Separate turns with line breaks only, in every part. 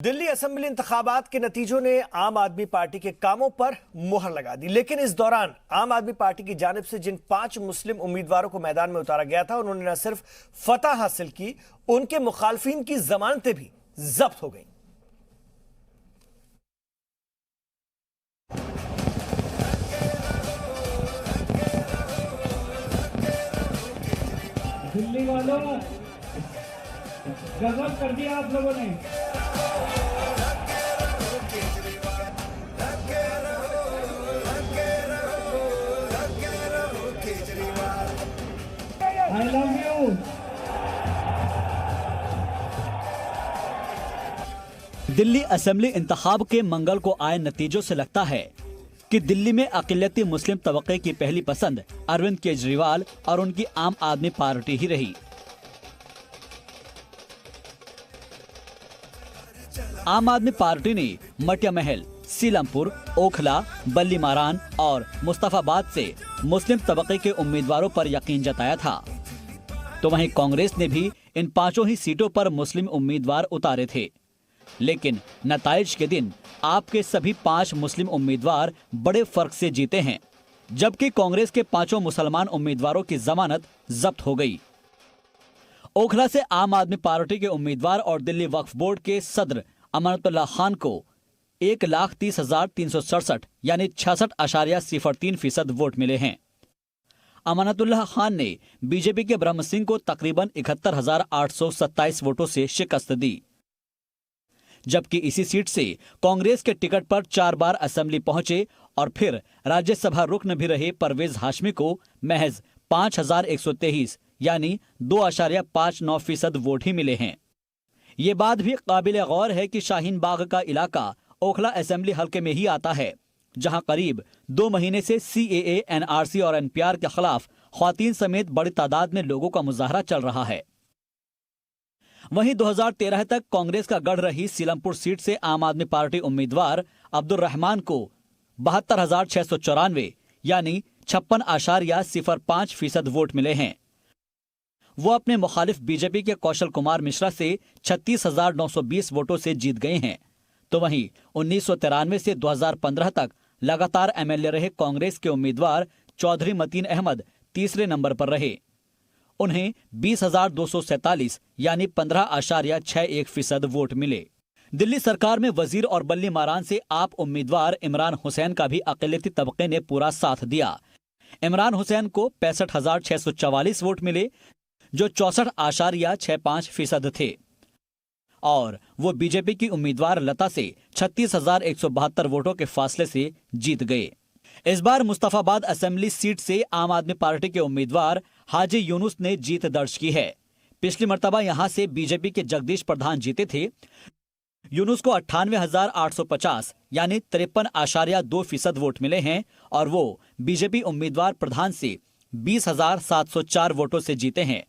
Delhi assembly इंतखाबात के नतीजों ने आम आदमी पार्टी के कामों पर मुहर लगा दी, लेकिन इस दौरान आम आदमी पार्टी की जानिब से जिन 5 मुस्लिम उम्मीदवारों को मैदान में उतारा गया था, उन्होंने न सिर्फ फतह हासिल की, उनके मुखालफिन की जमानतें भी जब्त हो गईं।
दिल्ली वालों, गजब कर दिया आप लोगों ने। I love you.
Delhi assembly इंतखाब के मंगल को आए नतीजों से लगता है कि दिल्ली में अक़लियती मुस्लिम तबके की पहली पसंद अरविंद केजरीवाल और उनकी आम आदमी पार्टी ही रही। आम आदमी पार्टी ने मटिया महल, सीलमपुर, ओखला, बल्ली मारान और मुस्तफाबाद से मुस्लिम तबके के उम्मीदवारों पर यकीन जताया था, तो वहीं कांग्रेस ने भी इन 5 ही सीटों पर मुस्लिम उम्मीदवार उतारे थे। लेकिन नताइज के दिन आपके सभी 5 मुस्लिम उम्मीदवार बड़े फर्क से जीते हैं, जबकि कांग्रेस के 5 मुसलमान उम्मीदवारों की जमानत जब्त हो गई। ओखला से आम आदमी पार्टी के उम्मीदवार और दिल्ली वक्फ बोर्ड के सदर अमानतुल्लाह खान को 1,30,367 यानी 66.03% वोट मिले हैं। अमानतुल्लाह खान ने बीजेपी के ब्रह्म सिंह को तकरीबन 71,827 वोटों से शिकस्त दी, जबकि इसी सीट से कांग्रेस के टिकट पर 4 बार असेंबली पहुंचे और फिर राज्यसभा रुकन भी रहे परवेज हाशमी को महज 5,123 यानी 2.59% वोट ही मिले हैं। ये बात भी काबिल गौर है कि शाहीन बाग का इलाका ओखला असेंबली हल्के में ही आता है, जहां करीब 2 महीने से CAA, NRC और NPR के खिलाफ ख्वातीन समेत बड़ी तादाद में लोगों का मुजाहरा चल रहा है। वहीं 2013 तक कांग्रेस का गढ़ रही सीलमपुर सीट से आम आदमी पार्टी उम्मीदवार अब्दुल रहमान को 72,694 यानी 56.05% वोट मिले हैं। वो अपने मुखालिफ बीजेपी के कौशल कुमार मिश्रा से 36,920 वोटों से जीत गए हैं, तो वहीं 1993 से 2015 तक लगातार MLA रहे कांग्रेस के उम्मीदवार चौधरी मतीन अहमद तीसरे नंबर पर रहे। उन्हें 20,247 यानी 15.61% वोट मिले। दिल्ली सरकार में वजीर और बल्ली मारान से आप उम्मीदवार इमरान हुसैन का भी अक़लियती तबके ने पूरा साथ दिया। इमरान हुसैन को 65,644 वोट मिले, जो 64.65% थे, और वो बीजेपी की उम्मीदवार लता से 36,172 वोटों के फासले से जीत गए। इस बार मुस्तफाबाद असेंबली सीट से आम आदमी पार्टी के उम्मीदवार हाजी यूनुस ने जीत दर्ज की है। पिछली मर्तबा यहां से बीजेपी के जगदीश प्रधान जीते थे। यूनुस को 98,850 यानी 53.2% वोट मिले हैं और वो बीजेपी उम्मीदवार प्रधान से 20,704 वोटों से जीते हैं।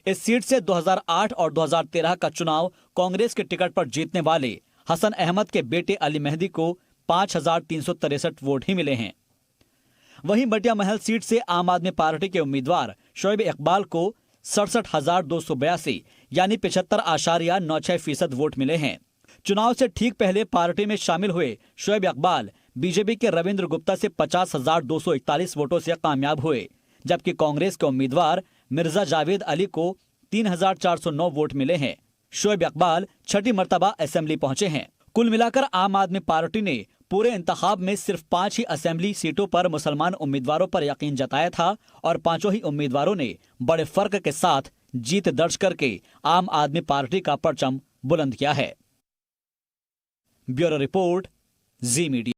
इस सीट से 2008 और 2013 का चुनाव कांग्रेस के टिकट पर जीतने वाले हसन अहमद के बेटे अली मेहदी को 5,363 वोट ही मिले हैं। वहीं मटिया महल सीट से आम आदमी पार्टी के उम्मीदवार शोएब इकबाल को 67,282 यानी 75.96% वोट मिले हैं। चुनाव से ठीक पहले पार्टी में शामिल हुए शोएब इकबाल बीजेपी के रविंद्र गुप्ता से 50,241 वोटों से कामयाब हुए, जबकि कांग्रेस के उम्मीदवार मिर्जा जावेद अली को 3,409 वोट मिले हैं। शोएब इकबाल 6ठी मर्तबा असेंबली पहुंचे हैं। कुल मिलाकर आम आदमी पार्टी ने पूरे इंतखाब में सिर्फ 5 ही असेंबली सीटों पर मुसलमान उम्मीदवारों पर यकीन जताया था और 5 ही उम्मीदवारों ने बड़े फर्क के साथ जीत दर्ज करके आम आदमी पार्टी का परचम बुलंद किया है। ब्यूरो रिपोर्ट, जी मीडिया।